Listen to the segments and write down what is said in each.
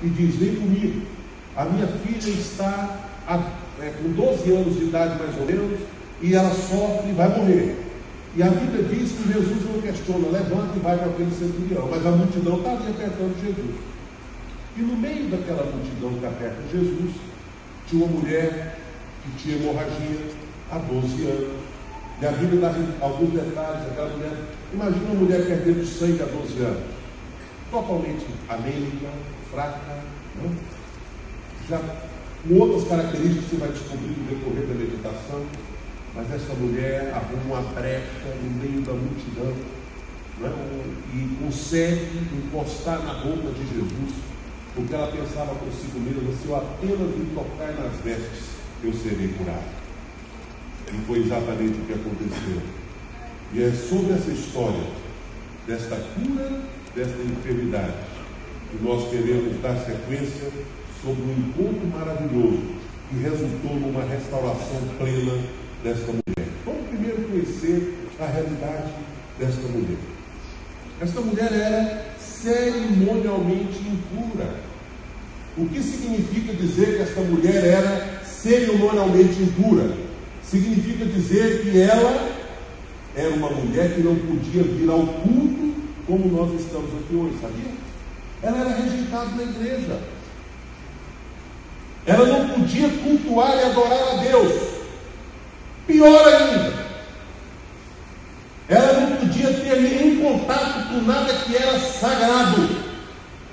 e diz: vem comigo, a minha filha está com 12 anos de idade mais ou menos, e ela sofre e vai morrer. E a Bíblia diz que Jesus não questiona, levanta e vai para aquele centurião, mas a multidão está ali apertando Jesus. E no meio daquela multidão que aperta Jesus, tinha uma mulher que tinha hemorragia há 12 anos. E a Bíblia dá alguns detalhes daquela mulher. Imagina uma mulher perdendo sangue há 12 anos, totalmente anêmica, fraca, né? Já com outras características que você vai descobrir no decorrer da meditação. Mas essa mulher arruma uma brecha no meio da multidão, né? E consegue encostar na roupa de Jesus, porque ela pensava consigo mesma: se eu apenas me tocar nas vestes, eu serei curado. E foi exatamente o que aconteceu. E é sobre essa história, desta cura, desta enfermidade, que nós queremos dar sequência sobre um encontro maravilhoso que resultou numa restauração plena desta mulher. Vamos primeiro conhecer a realidade desta mulher. Esta mulher era cerimonialmente impura. O que significa dizer que esta mulher era cerimonialmente impura? Significa dizer que ela era uma mulher que não podia vir ao culto como nós estamos aqui hoje, sabia? Ela era rejeitada na igreja. Ela não podia cultuar e adorar a Deus. Pior ainda, ela não podia ter nenhum contato com nada que era sagrado,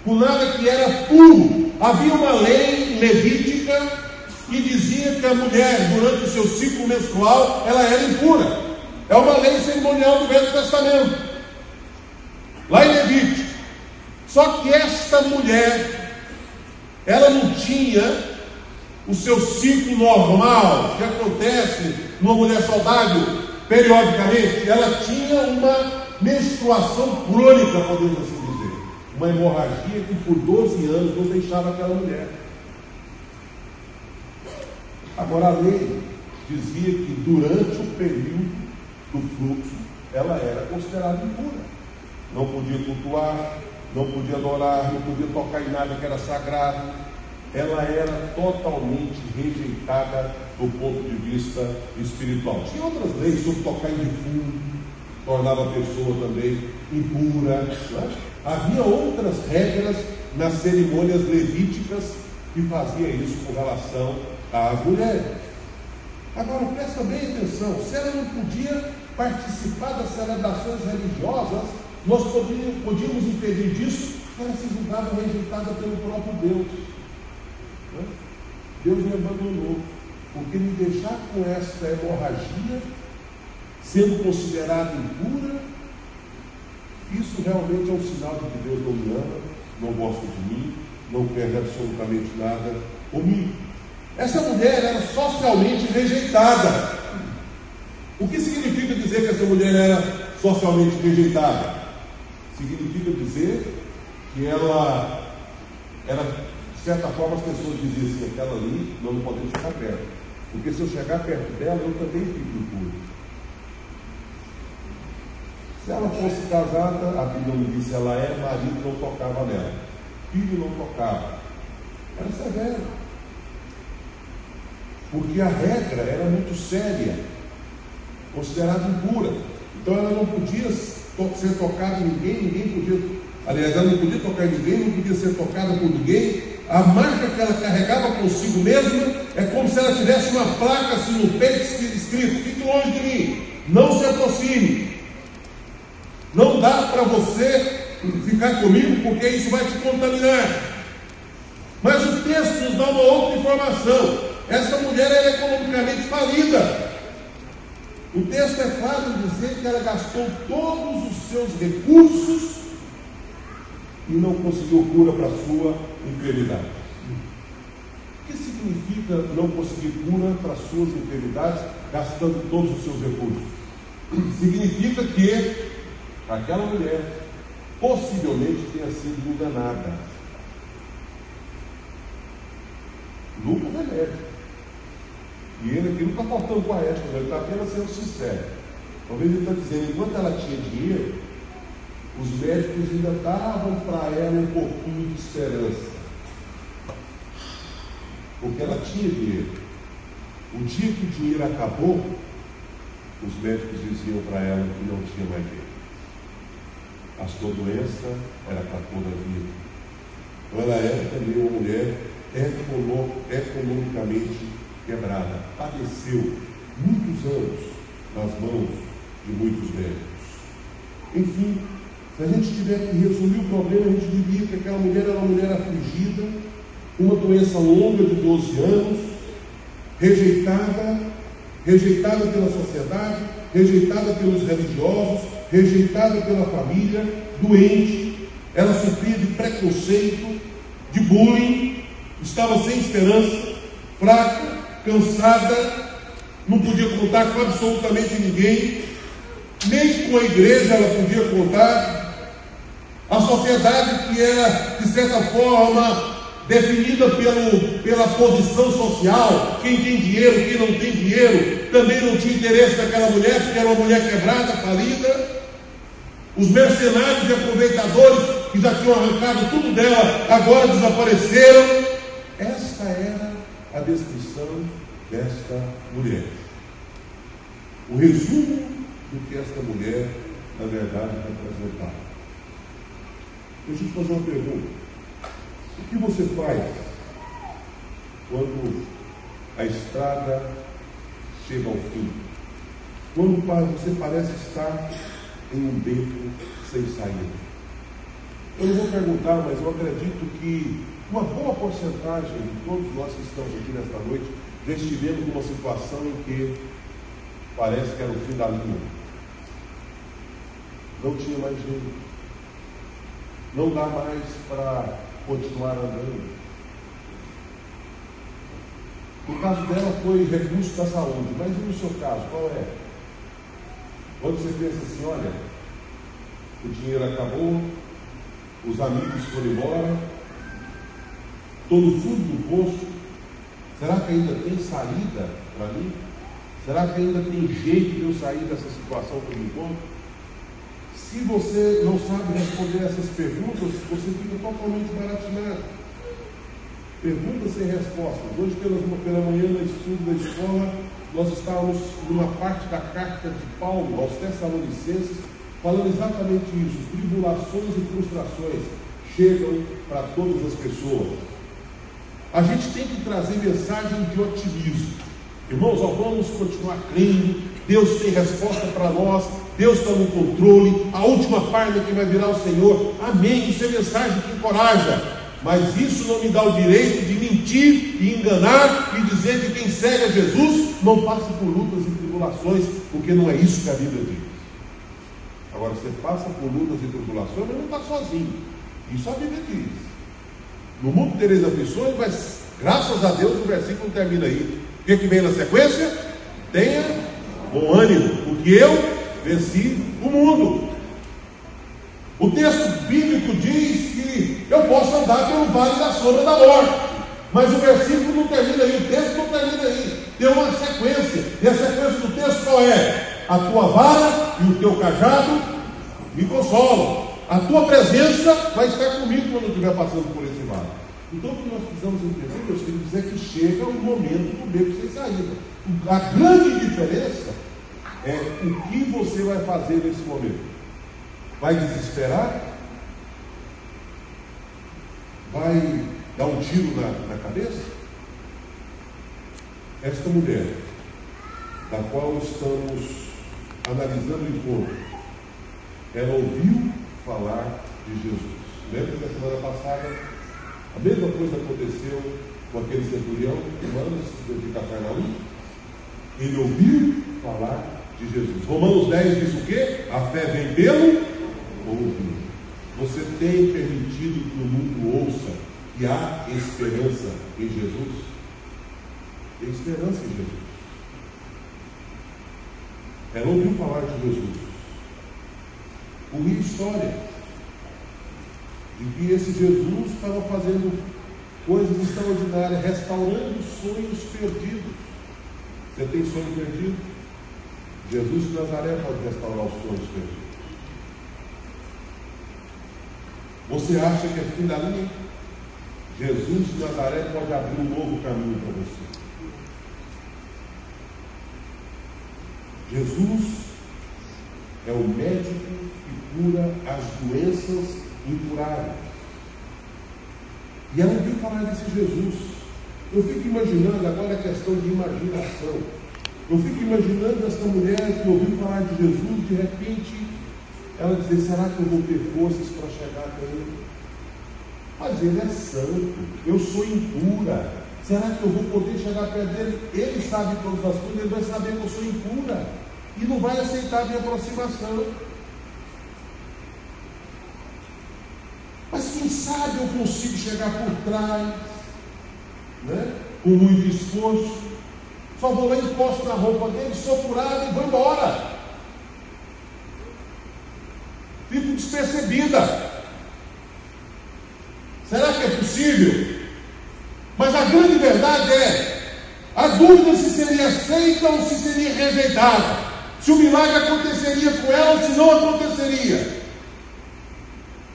com nada que era puro. Havia uma lei levítica que dizia que a mulher, durante o seu ciclo menstrual, ela era impura. É uma lei cerimonial do Velho Testamento, lá em Levítico. Só que esta mulher, ela não tinha o seu ciclo normal, que acontece numa mulher saudável periodicamente. Ela tinha uma menstruação crônica, podemos assim dizer, uma hemorragia que por 12 anos não deixava aquela mulher. Agora, a lei dizia que durante o período do fluxo ela era considerada impura, não podia cultuar, não podia adorar, não podia tocar em nada que era sagrado. Ela era totalmente rejeitada do ponto de vista espiritual. Tinha outras leis sobre tocar em defunto, tornava a pessoa também impura, né? Havia outras regras nas cerimônias levíticas que fazia isso com relação às mulheres. Agora, presta bem atenção: se ela não podia participar das celebrações religiosas, nós podíamos inferir disso que ela se julgava rejeitada pelo próprio Deus. Deus me abandonou, porque me deixar com esta hemorragia, sendo considerada impura, isso realmente é um sinal de que Deus não me ama, não gosta de mim, não quer absolutamente nada comigo. Essa mulher era socialmente rejeitada. O que significa dizer que essa mulher era socialmente rejeitada? Significa dizer que ela era, de certa forma, as pessoas diziam assim: aquela ali, nós não podemos chegar perto, porque se eu chegar perto dela, eu também fico impuro. Se ela fosse casada, a Bíblia me disse, ela é, marido não tocava nela, filho não tocava. Era severo, porque a regra era muito séria, considerada impura. Então ela não podia ser tocada em ninguém, ninguém podia, aliás, ela não podia tocar em ninguém, não podia ser tocada por ninguém. A marca que ela carregava consigo mesma é como se ela tivesse uma placa assim no peito escrito: fique longe de mim, não se aproxime, não dá para você ficar comigo porque isso vai te contaminar. Mas o texto nos dá uma outra informação: essa mulher era economicamente falida. O texto é claro em dizer que ela gastou todos os seus recursos e não conseguiu cura para a sua enfermidade. O que significa não conseguir cura para as suas enfermidades gastando todos os seus recursos? Significa que aquela mulher possivelmente tenha sido enganada. Lucas é médico. E ele aqui não está faltando com a ética, ele está apenas sendo sincero. Talvez ele está dizendo, enquanto ela tinha dinheiro, os médicos ainda davam para ela um pouquinho de esperança. porque ela tinha dinheiro. O dia que o dinheiro acabou, os médicos diziam para ela que não tinha mais jeito. A sua doença era para toda a vida. Então ela era também uma mulher economicamente quebrada. Padeceu muitos anos nas mãos de muitos médicos. Enfim, se a gente tiver que resumir o problema, a gente diria que aquela mulher era uma mulher afligida, uma doença longa de 12 anos, rejeitada pela sociedade, rejeitada pelos religiosos, rejeitada pela família, doente. Ela sofria de preconceito, de bullying, estava sem esperança, fraca, cansada, não podia contar com absolutamente ninguém, nem com a igreja ela podia contar. A sociedade, que era de certa forma definida pela posição social, quem tem dinheiro, quem não tem dinheiro, também não tinha interesse naquela mulher, porque era uma mulher quebrada, falida. Os mercenários e aproveitadores que já tinham arrancado tudo dela, agora desapareceram. Esta era a descrição desta mulher. O resumo do que esta mulher, na verdade, representava. Deixa eu te fazer uma pergunta. O que você faz quando a estrada chega ao fim? Quando você parece estar em um beco sem saída? Eu não vou perguntar, mas eu acredito que uma boa porcentagem de todos nós que estamos aqui nesta noite já estivemos numa situação em que parece que era o fim da linha. Não tinha mais jeito. Não dá mais para continuar andando. O caso dela foi recurso da saúde, mas e no seu caso, qual é? Quando você pensa assim, olha, o dinheiro acabou, os amigos foram embora, estou no fundo do poço, será que ainda tem saída para mim? Será que ainda tem jeito de eu sair dessa situação que eu me encontro? Se você não sabe responder essas perguntas, você fica totalmente baratinado. Perguntas sem respostas. Hoje, pela manhã, no estudo da escola, nós estávamos numa parte da carta de Paulo aos Tessalonicenses, falando exatamente isso. Tribulações e frustrações chegam para todas as pessoas. A gente tem que trazer mensagem de otimismo. Irmãos, vamos continuar crendo. Deus tem resposta para nós. Deus está no controle. A última página que vai virar o Senhor. Amém. Isso é mensagem que encoraja. Mas isso não me dá o direito de mentir e enganar e dizer que quem segue a Jesus não passa por lutas e tribulações, porque não é isso que a Bíblia diz. Agora, você passa por lutas e tribulações, mas não está sozinho. Isso a Bíblia diz. No mundo tereis aflições, mas graças a Deus o versículo termina aí. O que vem na sequência? Tenha bom ânimo, porque eu venci o mundo. O texto bíblico diz que eu posso andar pelo vale da sombra da morte, mas o versículo não termina aí, o texto não termina aí, tem uma sequência, e a sequência do texto qual é? A tua vara e o teu cajado me consolam, a tua presença vai estar comigo quando eu estiver passando por esse vale. Então o que nós precisamos entender, meus queridos, é que chega o momento do beco sem saída. A grande diferença é o que você vai fazer nesse momento. Vai desesperar? Vai dar um tiro na cabeça? Esta mulher, da qual estamos analisando o encontro, ela ouviu falar de Jesus. Lembra que na semana passada a mesma coisa aconteceu com aquele centurião de Cafarnaum? Ele ouviu falar de Jesus. Romanos 10 diz o quê? A fé vem pelo ouvir. Você tem permitido que o mundo ouça que há esperança em Jesus? Tem esperança em Jesus. Ela ouviu falar de Jesus. Ouviu história de que esse Jesus estava fazendo coisas extraordinárias, restaurando sonhos perdidos. Você tem sonho perdido? Jesus de Nazaré pode restaurar os sonhos perdidos. Você acha que é fim da linha? Jesus de Nazaré pode abrir um novo caminho para você. Jesus é o médico que cura as doenças incuráveis. E ela ouviu falar desse Jesus. Eu fico imaginando agora a questão de imaginação. Eu fico imaginando essa mulher que ouviu falar de Jesus, de repente ela dizer: será que eu vou ter forças para chegar até ele? Mas ele é santo, eu sou impura. Será que eu vou poder chegar perto dele? Ele sabe todas as coisas, ele vai saber que eu sou impura e não vai aceitar a minha aproximação. Mas quem sabe eu consigo chegar por trás, né? Com muito esforço. Só vou lá, encosto na roupa dele, sou curado e vou embora. Fico despercebida. Será que é possível? Mas a grande verdade é, a dúvida se seria aceita ou se seria rejeitada, se o milagre aconteceria com ela ou se não aconteceria.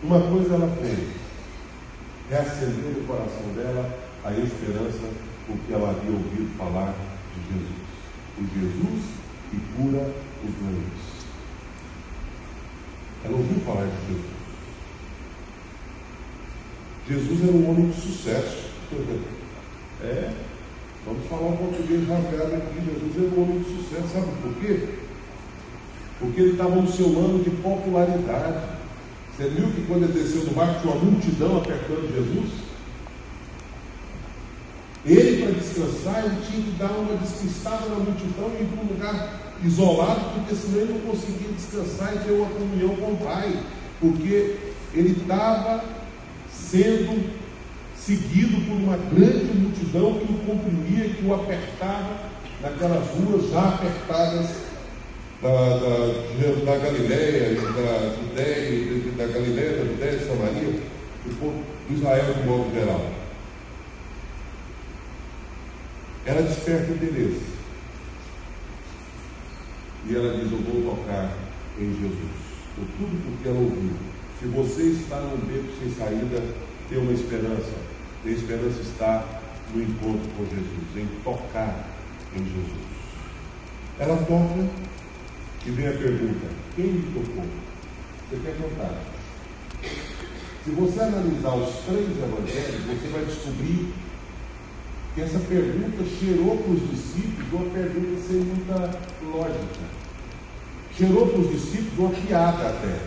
Uma coisa ela fez, reacendeu no coração dela a esperança, porque ela havia ouvido falar de Jesus. O Jesus que cura os doentes. Ela ouviu falar de Jesus. Jesus era um homem de sucesso. Vamos falar um português rasgado aqui. Jesus era um homem de sucesso. Sabe por quê? Porque ele estava no seu ano de popularidade. Você viu que quando ele desceu do barco tinha uma multidão apertando Jesus? Ele, para descansar, ele tinha que dar uma despistada na multidão e ir para um lugar isolado, porque senão ele não conseguia descansar e ter uma comunhão com o Pai, porque ele estava sendo seguido por uma grande multidão que o comprimia, que o apertava naquelas ruas já apertadas da Galileia, da Judéia, de Samaria, do Israel de modo geral. Ela desperta interesse. E ela diz: eu vou tocar em Jesus. Por tudo porque ela ouviu. Se você está num beco sem saída, tem uma esperança. A esperança está no encontro com Jesus, em tocar em Jesus. Ela toca e vem a pergunta: quem me tocou? Você quer contar? Se você analisar os 3 evangelhos, você vai descobrir que essa pergunta cheirou para os discípulos uma pergunta sem muita lógica. Cheirou para os discípulos uma piada até.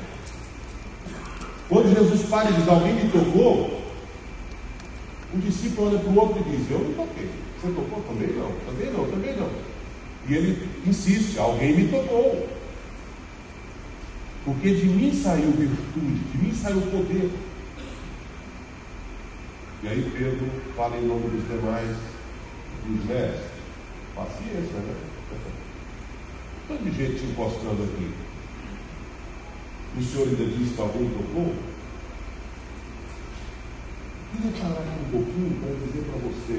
Quando Jesus para e diz: alguém me tocou, o discípulo olha para o outro e diz: eu não toquei. Você tocou? Também não, também não, também não. E ele insiste: alguém me tocou. Porque de mim saiu virtude, de mim saiu poder. E aí Pedro fala em nome dos demais, dos mestres. Paciência, né? Tanto de gente te encostando aqui. O Senhor ainda disse que alguém tocou? Queria parar aqui um pouquinho para dizer para você: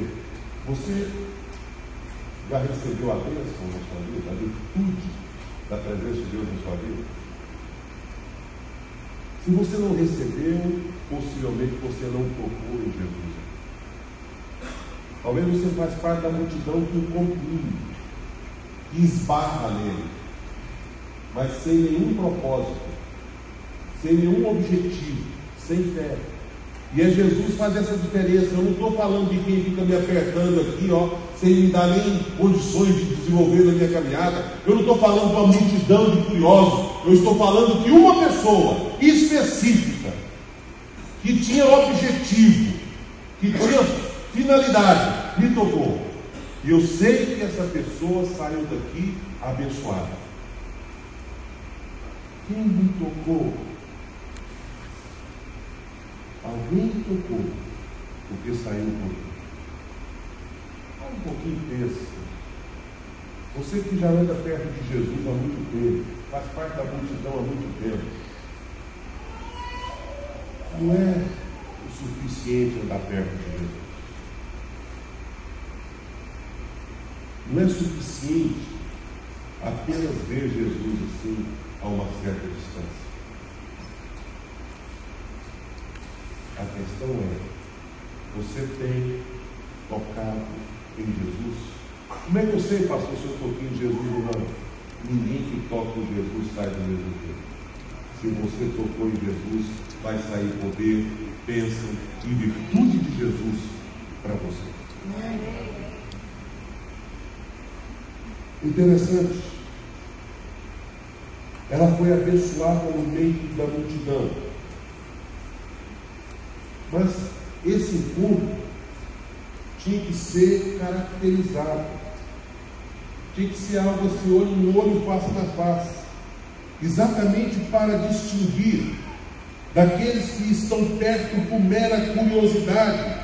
você já recebeu a bênção na sua vida, a virtude da presença de Deus na sua vida? Se você não recebeu, possivelmente você não tocou em Jesus. Talvez você faz parte da multidão que o comprime, que esbarra nele, mas sem nenhum propósito, sem nenhum objetivo, sem fé. E é Jesus faz essa diferença. Eu não estou falando de quem fica me apertando aqui, sem me dar nem condições de desenvolver na minha caminhada. Eu não estou falando de uma multidão de curiosos. Eu estou falando que uma pessoa específica, que tinha objetivo, que tinha finalidade, me tocou. E eu sei que essa pessoa saiu daqui abençoada. Quem me tocou? Alguém tocou, porque saiu um pouquinho. Fala um pouquinho desse. Você que já anda perto de Jesus há muito tempo, faz parte da multidão há muito tempo, não é o suficiente andar perto de Jesus. Não é suficiente apenas ver Jesus assim a uma certa distância. A questão é Você tem tocado em Jesus? Como é que eu sei, pastor, se eu toquei em Jesus ou não? Ninguém que toca em Jesus sai do mesmo jeito. Se você tocou em Jesus, vai sair poder, bênção e virtude de Jesus para você. Interessante. Ela foi abençoada no meio da multidão. Mas esse encontro tinha que ser caracterizado. Tinha que ser algo assim, olho no olho, face na face. Exatamente para distinguir daqueles que estão perto por mera curiosidade.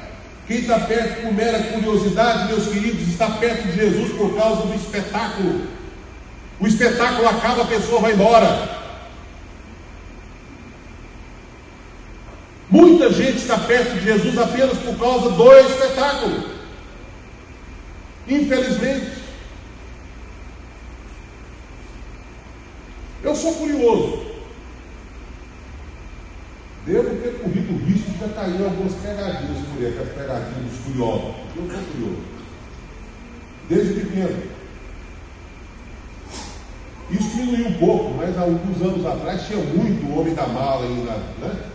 Quem está perto por mera curiosidade, meus queridos, está perto de Jesus por causa do espetáculo. O espetáculo acaba, a pessoa vai embora. Muita gente está perto de Jesus apenas por causa do espetáculo. Infelizmente. Eu sou curioso. Devo ter corrido o risco de já cair em algumas pegadinhas por aí, aquelas pegadinhas dos curiosos. Eu sou curioso. Desde pequeno. Isso diminuiu um pouco, mas há alguns anos atrás tinha muito homem da mala ainda, né?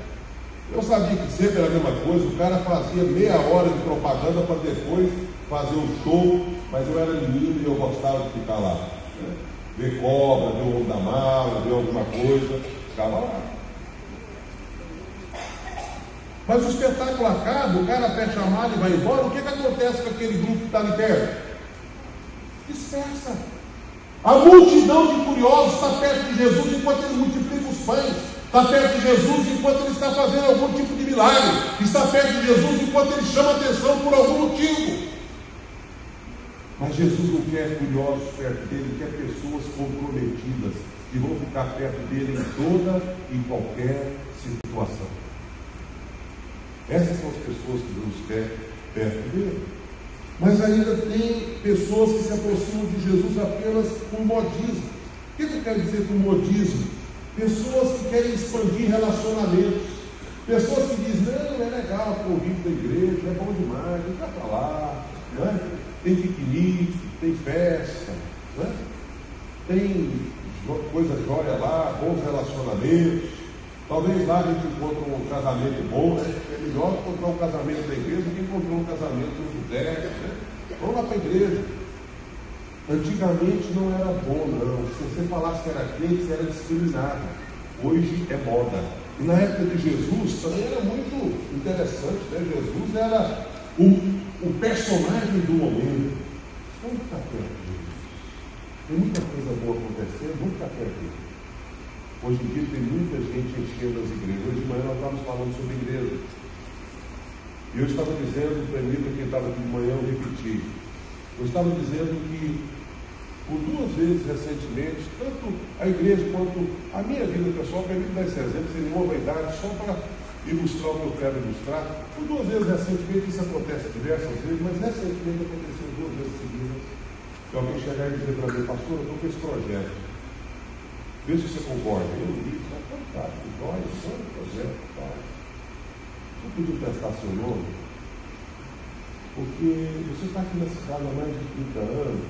Eu sabia que sempre era a mesma coisa, o cara fazia meia hora de propaganda para depois fazer um show, mas eu era menino e eu gostava de ficar lá. Né? Ver cobra, ver o homem da mala, ver alguma coisa, ficava lá. Mas o espetáculo acaba, o cara fecha a mala e vai embora, o que acontece com aquele grupo que está ali perto? Dispersa. A multidão de curiosos está perto de Jesus enquanto ele multiplica os pães. Está perto de Jesus enquanto ele está fazendo algum tipo de milagre. Está perto de Jesus enquanto ele chama atenção por algum motivo. Mas Jesus não quer curiosos perto dele, quer pessoas comprometidas que vão ficar perto dele em toda e qualquer situação. Essas são as pessoas que Deus quer perto dele. Mas ainda tem pessoas que se aproximam de Jesus apenas por modismo. O que eu quero dizer com modismo? Pessoas que querem expandir relacionamentos. Pessoas que dizem, não, é legal o convite da igreja, é bom demais, vai para lá, né? Tem piquenique, tem festa, né? Tem coisa jóia lá, bons relacionamentos. Talvez lá a gente encontre um casamento bom, né? É melhor encontrar um casamento da igreja do que encontrar um casamento no boteco, né? Vamos lá para a igreja. Antigamente não era bom, não. Se você falasse que era crente, você era discriminado. Hoje é moda. E na época de Jesus também era muito interessante, né? Jesus era o personagem do momento. Vamos ficar perto de Jesus. Tem muita coisa boa acontecendo, vamos ficar perto de Jesus. Hoje em dia tem muita gente enchendo as igrejas. Hoje de manhã nós estávamos falando sobre igreja. E eu estava dizendo, permita quem estava aqui de manhã, eu repeti. Eu estava dizendo que, por 2 vezes recentemente, tanto a igreja quanto a minha vida pessoal, permite dar esse exemplo, sem nenhuma vaidade, só para ilustrar o que eu quero ilustrar. Por 2 vezes recentemente, isso acontece diversas vezes, mas recentemente aconteceu 2 vezes seguidas, que alguém chegar e dizer para mim, pastor, eu estou com esse projeto. Vê se você concorda. Eu disse, fantástico, olha, só um projeto, faz. Você podia prestar seu nome? Porque você está aqui na cidade há mais de 30 anos.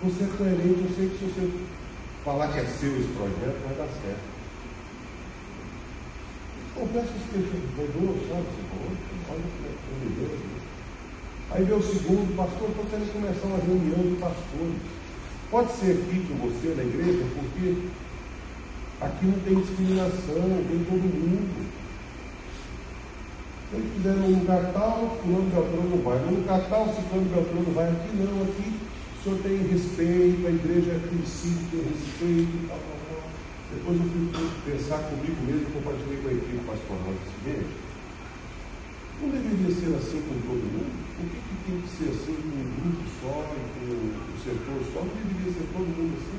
Você é coerente, eu sei que se você falar que é seu esse projeto, vai dar certo. Confesso que esteja doido, sabe? Olha que beleza. Aí veio o segundo, pastor, estou querendo começar uma reunião de pastores. Pode ser aqui com você na igreja, porque aqui não tem discriminação, tem todo mundo. Se eles fizeram um lugar tal, fulano Beltrano não vai. No lugar tal, fulano Beltrano não vai. Aqui não, aqui o senhor tem respeito, a igreja é princípio, tem respeito, tal. Depois eu fui pensar comigo mesmo, compartilhei com a equipe pastoral desse mês. Não deveria ser assim com todo mundo? Por que tem que ser assim com um grupo só, com um setor só? Não deveria ser todo mundo assim?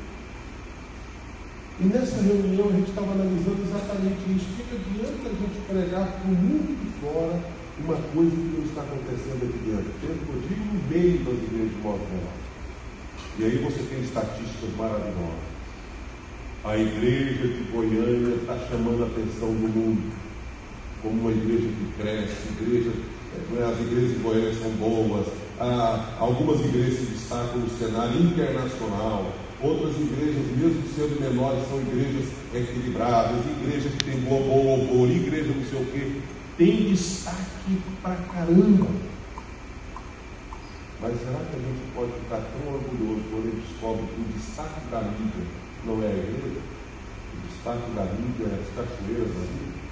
E nessa reunião a gente estava analisando exatamente isso. O que adianta a gente pregar para o mundo de fora uma coisa que não está acontecendo aqui dentro? Eu digo no meio das igrejas de modo geral. E aí você tem estatísticas maravilhosas. A igreja de Goiânia está chamando a atenção do mundo. como uma igreja que cresce, as igrejas em Goiânia são boas, algumas igrejas se destacam no cenário internacional, outras igrejas, mesmo sendo menores, são igrejas equilibradas, igreja que tem bom louvor, igreja não sei o quê, tem destaque pra caramba. Mas será que a gente pode ficar tão orgulhoso quando a gente descobre que o destaque da mídia não é a igreja? O destaque da mídia é as cachoeiras da vida?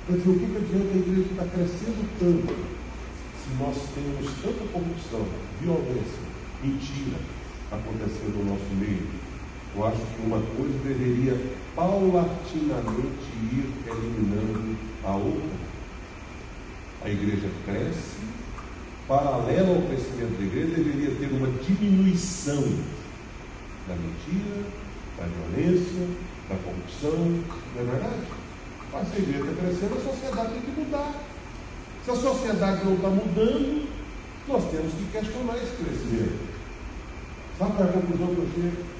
Quer dizer, o que adianta a igreja estar crescendo tanto se nós temos tanta corrupção, violência, mentira acontecendo no nosso meio? Eu acho que uma coisa deveria paulatinamente ir eliminando a outra. A igreja cresce, paralelo ao crescimento da igreja, deveria ter uma diminuição da mentira, da violência, da corrupção, não é verdade? Mas se a igreja está crescendo, a sociedade tem que mudar. Se a sociedade não está mudando, nós temos que questionar esse crescimento. Sabe qual é a conclusão que eu chego?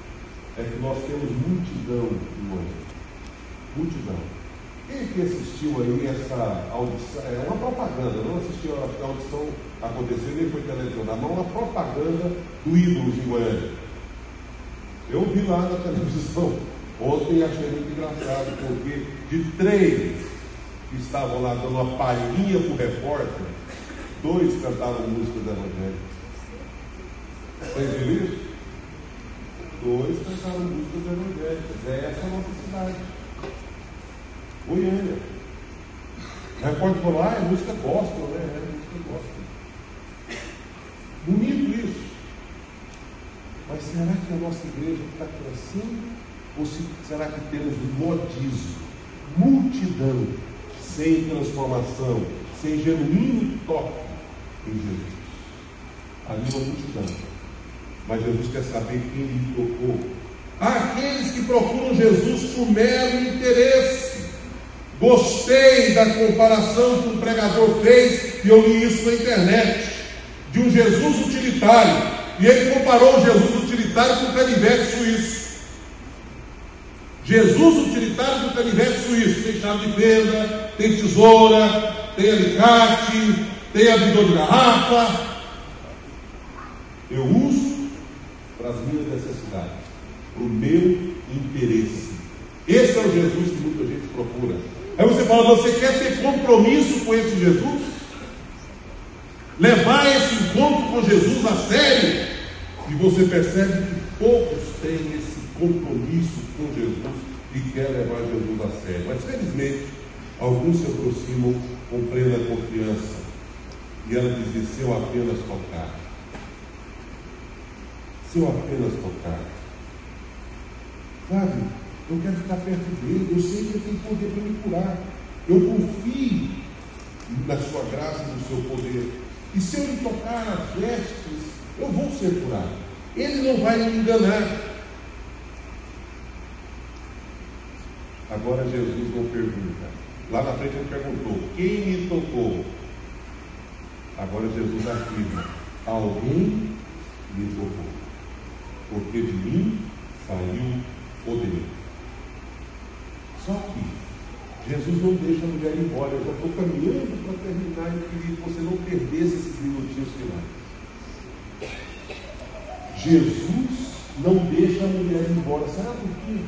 É que nós temos multidão de hoje. Multidão. Quem que assistiu aí essa audição? É uma propaganda, não assistiu a audição acontecer, nem foi televisionada, mas uma propaganda do Ídolos em Goiânia. Eu vi lá na televisão ontem e achei muito engraçado, porque de 3 que estavam lá dando uma palhinha para o repórter, 2 cantavam músicas evangélicas. Vocês viram isso? 2 cantaram músicas evangélicas. É essa a nossa cidade. Goiânia. O repórter falou, é música gospel, né? É música gospel. Bonito isso. Mas será que a nossa igreja está crescendo? Ou será que temos modismo, multidão, sem transformação, sem genuíno toque em Jesus? Ali uma multidão. Mas Jesus quer saber quem lhe tocou. Aqueles que procuram Jesus por mero interesse. Gostei da comparação que um pregador fez, e eu li isso na internet, de um Jesus utilitário. E ele comparou o Jesus utilitário com o canivete suíço. Jesus utilitário com o canivete suíço. Tem chave de fenda, tem tesoura, tem alicate, tem abridor de garrafa. Eu uso para as minhas necessidades, para o meu interesse. Esse é o Jesus que muita gente procura. Aí você fala, você quer ter compromisso com esse Jesus? Levar esse encontro com Jesus a sério? E você percebe que poucos têm esse compromisso com Jesus e querem levar Jesus a sério. Mas felizmente, alguns se aproximam com plena confiança. E ela dizia, se eu apenas tocar. Se eu apenas tocar. Sabe? Eu quero ficar perto dele, eu sei que ele tem poder para me curar. Eu confio na sua graça e no seu poder. E se eu lhe tocar nas vestes, eu vou ser curado. Ele não vai me enganar. Agora Jesus não pergunta. Lá na frente ele perguntou, quem me tocou? Agora Jesus afirma, alguém me tocou, porque de mim saiu poder. Só que Jesus não deixa a mulher ir embora. Eu já estou caminhando para terminar. Eu queria que você não perdesse esses minutinhos finais. Jesus não deixa a mulher ir embora. Será por quê?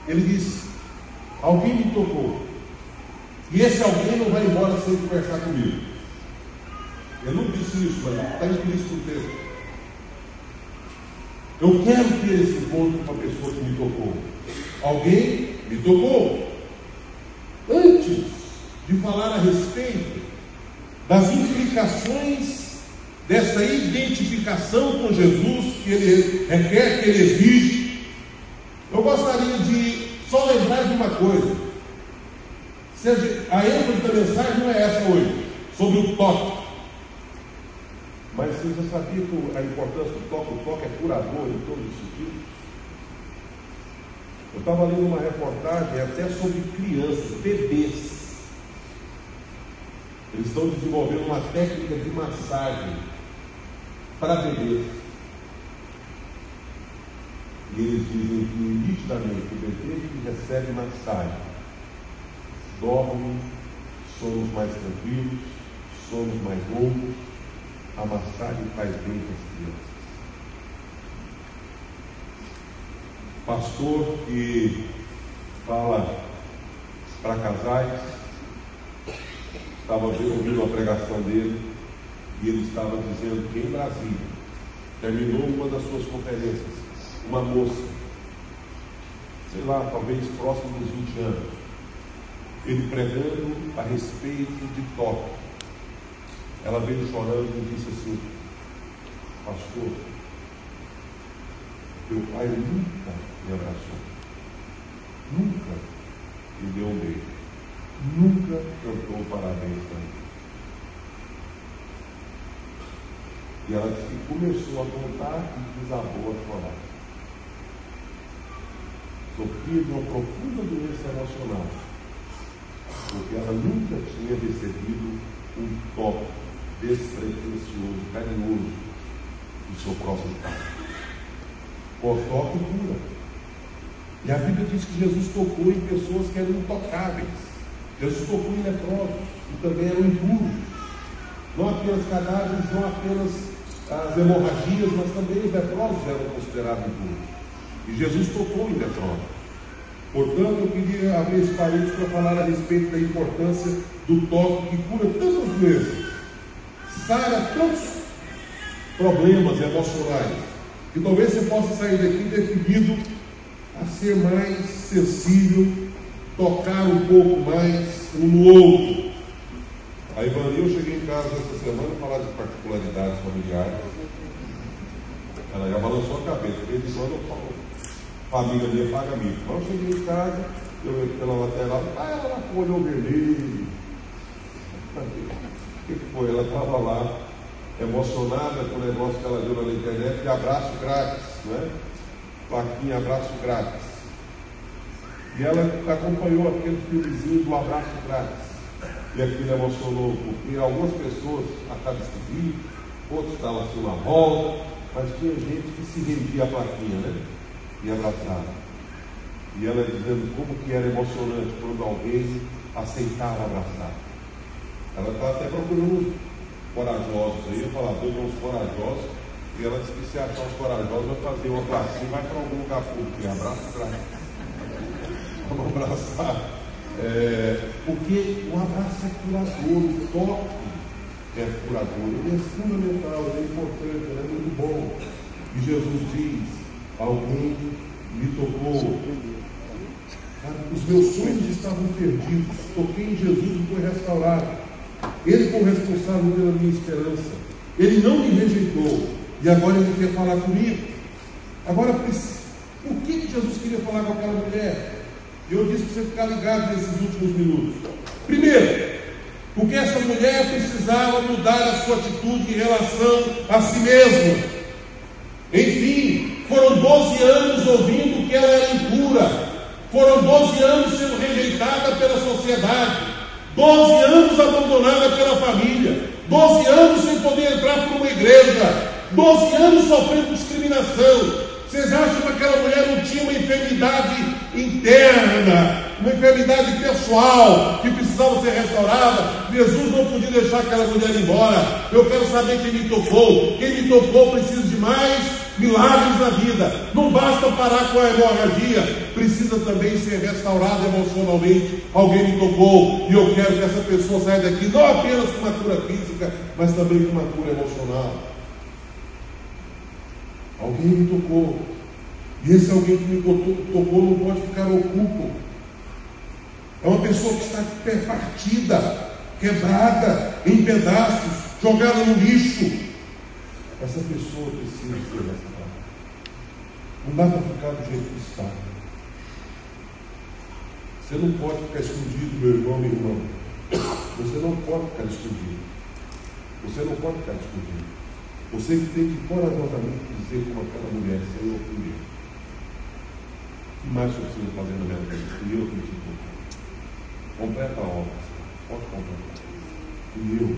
Ele diz, alguém me tocou. E esse alguém não vai embora sem conversar comigo. Eu não disse isso, mas está explícito no texto. Eu quero ter esse encontro com a pessoa que me tocou. Alguém me tocou. Antes de falar a respeito das implicações dessa identificação com Jesus que ele requer, que ele exige, eu gostaria de só lembrar de uma coisa. A ênfase da mensagem não é essa hoje, sobre o toque. Mas você já sabia a importância do toque? O toque é curador em todos os sentidos. Eu estava lendo uma reportagem até sobre crianças, bebês. Eles estão desenvolvendo uma técnica de massagem para bebês. E eles dizem que nitidamente o bebê que recebe massagem dormem, sonos mais tranquilos, sonos mais longos. A massagem faz bem para as crianças. Pastor que fala para casais, estava ouvindo a pregação dele e ele estava dizendo que em Brasília terminou uma das suas conferências, uma moça, sei lá, talvez próximo dos 20 anos, ele pregando a respeito de toque. Ela veio chorando e disse assim: pastor, meu pai nunca me abraçou, nunca me deu um beijo, nunca cantou parabéns para mim. E ela disse que começou a contar e desabou a chorar. Sofria de uma profunda doença emocional, porque ela nunca tinha recebido um toque despretensioso, carinhoso do seu próprio pai. O toque cura. E a Bíblia diz que Jesus tocou em pessoas que eram intocáveis. Jesus tocou em leprosos, que também eram impuros. Não apenas cadáveres, não apenas as hemorragias, mas também os leprosos eram considerados impuros. E Jesus tocou em leprosos. Portanto, eu queria abrir esse parênteses para falar a respeito da importância do toque que cura tantas doenças, sara tantos problemas emocionais, que talvez você possa sair daqui definido a ser mais sensível, tocar um pouco mais um no outro. A Ivani, eu cheguei em casa essa semana para falar de particularidades familiares. Ela já balançou a cabeça, de vez em quando eu falo, família minha paga mico. Mas eu cheguei em casa, eu olhei pela lateral, ela lá com o olho vermelho. O que foi? Ela estava lá emocionada com o negócio que ela viu na internet de abraço grátis, né? Plaquinha abraço grátis. E ela acompanhou aquele filmezinho do abraço grátis. E aquilo emocionou, porque algumas pessoas acabaram esquisitas, outros estavam assim na volta, mas tinha gente que se rendia a plaquinha, né? E abraçava. E ela dizendo como que era emocionante quando alguém aceitava abraçar. Ela está até procurando uns corajosos aí, eu falava, dois uns corajosos, e ela disse que se achar uns corajosos vai fazer uma plaquinha e vai para algum lugar público, e abraço grátis. Vamos abraçar. Porque o abraço é curador, o toque é curador, ele é fundamental, ele é importante, ele é muito bom. E Jesus diz: alguém me tocou. Os meus sonhos estavam perdidos, toquei em Jesus e foi restaurado. Ele foi o responsável pela minha esperança. Ele não me rejeitou e agora ele quer falar comigo. Agora, por que Jesus queria falar com aquela mulher? Eu disse para você ficar ligado nesses últimos minutos. Primeiro, porque essa mulher precisava mudar a sua atitude em relação a si mesma. Enfim, foram 12 anos ouvindo que ela era impura. Foram 12 anos sendo rejeitada pela sociedade. 12 anos abandonada pela família. 12 anos sem poder entrar para uma igreja. 12 anos sofrendo discriminação. Vocês acham que aquela mulher não tinha uma enfermidade interna, uma enfermidade pessoal que precisava ser restaurada? Jesus não podia deixar aquela mulher embora. Eu quero saber quem me tocou. Quem me tocou precisa de mais milagres na vida. Não basta parar com a hemorragia, precisa também ser restaurada emocionalmente. Alguém me tocou e eu quero que essa pessoa saia daqui não apenas com uma cura física, mas também com uma cura emocional. Alguém me tocou. E esse alguém que me tocou não pode ficar oculto. É uma pessoa que está partida, quebrada, em pedaços, jogada no lixo. Essa pessoa precisa ser restaurada. Não dá para ficar do jeito que está. Você não pode ficar escondido, meu irmão, minha irmã. Você não pode ficar escondido. Você não pode ficar escondido. Você que tem que corajosamente dizer como aquela mulher: Senhor, fui eu. O que mais eu preciso fazer na minha vida? Fui eu que te tocou. Completa a obra, pode completar. Fui eu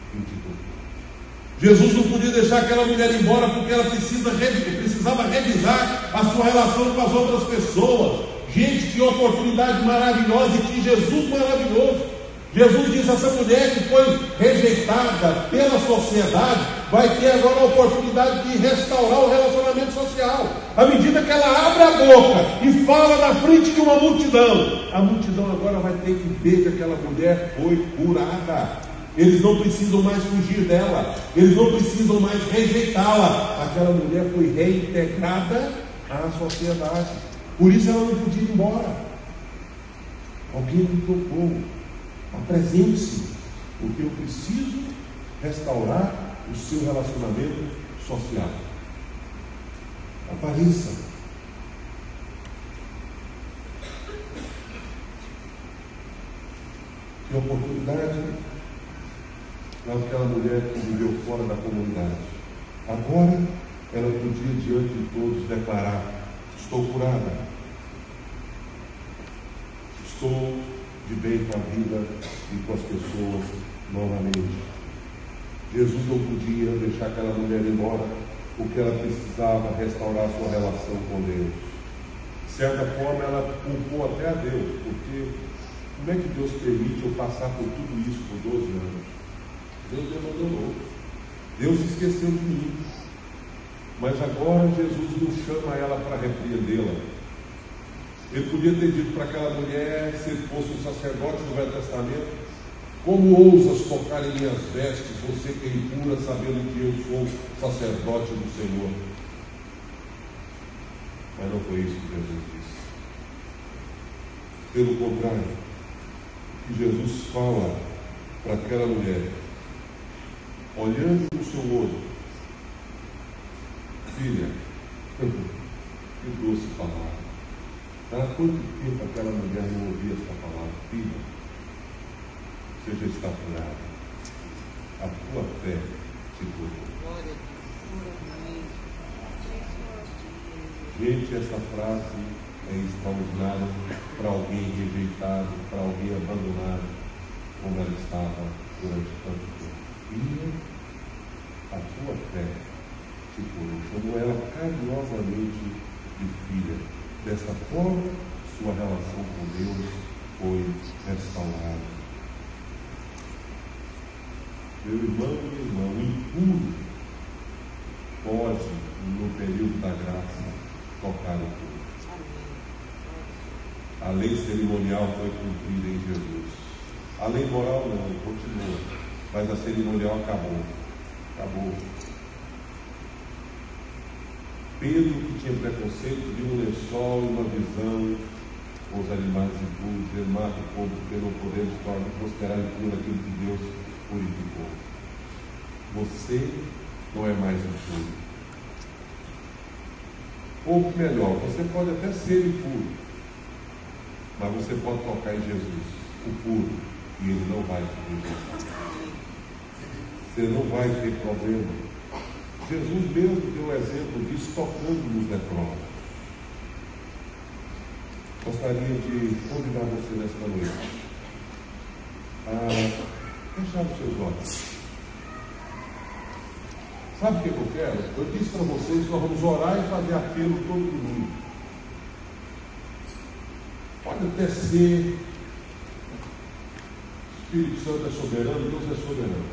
que te tocou. Jesus não podia deixar aquela mulher embora porque ela precisava revisar a sua relação com as outras pessoas. Gente que tinha uma oportunidade maravilhosa e tinha Jesus maravilhoso. Jesus disse: essa mulher que foi rejeitada pela sociedade vai ter agora a oportunidade de restaurar o relacionamento social. À medida que ela abre a boca e fala na frente de uma multidão, a multidão agora vai ter que ver que aquela mulher foi curada. Eles não precisam mais fugir dela, eles não precisam mais rejeitá-la. Aquela mulher foi reintegrada à sociedade. Por isso ela não podia ir embora. Alguém me tocou. Apresente-se, porque eu preciso restaurar o seu relacionamento social. Apareça. Que oportunidade naquela mulher que viveu fora da comunidade. Agora ela podia diante de todos declarar: estou curada, estou de bem com a vida e com as pessoas novamente. Jesus não podia deixar aquela mulher embora, porque ela precisava restaurar sua relação com Deus. De certa forma, ela culpou até a Deus, porque como é que Deus permite eu passar por tudo isso por 12 anos? Deus me abandonou, Deus esqueceu de mim. Mas agora Jesus não chama ela para repreendê-la. Ele podia ter dito para aquela mulher, se ele fosse um sacerdote do Velho Testamento: como ousas tocar em minhas vestes, você que é impura, sabendo que eu sou sacerdote do Senhor? Mas não foi isso que Jesus disse. Pelo contrário, que Jesus fala para aquela mulher, olhando no seu olho: filha, que doce palavra. Há quanto tempo aquela mulher não ouvia essa palavra? Filha, você já está curada. A tua fé te curou. Gente, essa frase é extraordinária para alguém rejeitado, para alguém abandonado, como ela estava durante tanto tempo. Filha, a tua fé te curou. Chamou ela carinhosamente de filha. Dessa forma, sua relação com Deus foi restaurada. Meu irmão e minha irmã, o impuro pode, no período da graça, tocar o puro. A lei cerimonial foi cumprida em Jesus. A lei moral não, continua. Mas a cerimonial acabou. Acabou. Pedro, que tinha preconceito, viu um lençol e uma visão com os animais impuros, dizendo: mata o povo, porque não podemos considerar impuro aquilo que Deus purificou. Você não é mais impuro. Ou melhor, você pode até ser impuro, mas você pode tocar em Jesus, o puro, e Ele não vai te rejeitar. Você não vai ter problema. Jesus mesmo deu o exemplo disso tocando nos leprosos. Gostaria de convidar você nesta noite a fechar os seus olhos. Sabe o que eu quero? Eu disse para vocês que nós vamos orar e fazer apelo todo domingo. Pode até ser Espírito Santo é soberano, Deus é soberano.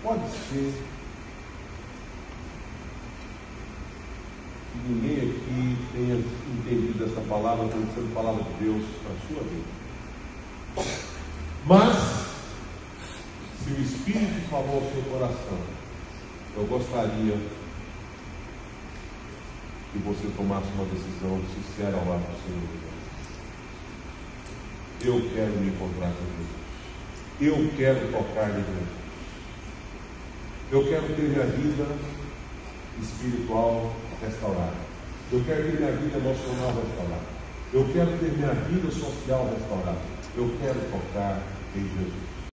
Pode ser que ninguém aqui tenha entendido essa palavra como sendo palavra de Deus para a sua vida. Mas, se o Espírito falou ao seu coração, eu gostaria que você tomasse uma decisão sincera ao lado do Senhor. Eu quero me encontrar com Jesus. Eu quero tocar em Jesus. Eu quero ter minha vida espiritual restaurada. Eu quero ter minha vida emocional restaurada. Eu quero ter minha vida social restaurada. Eu quero tocar em Jesus.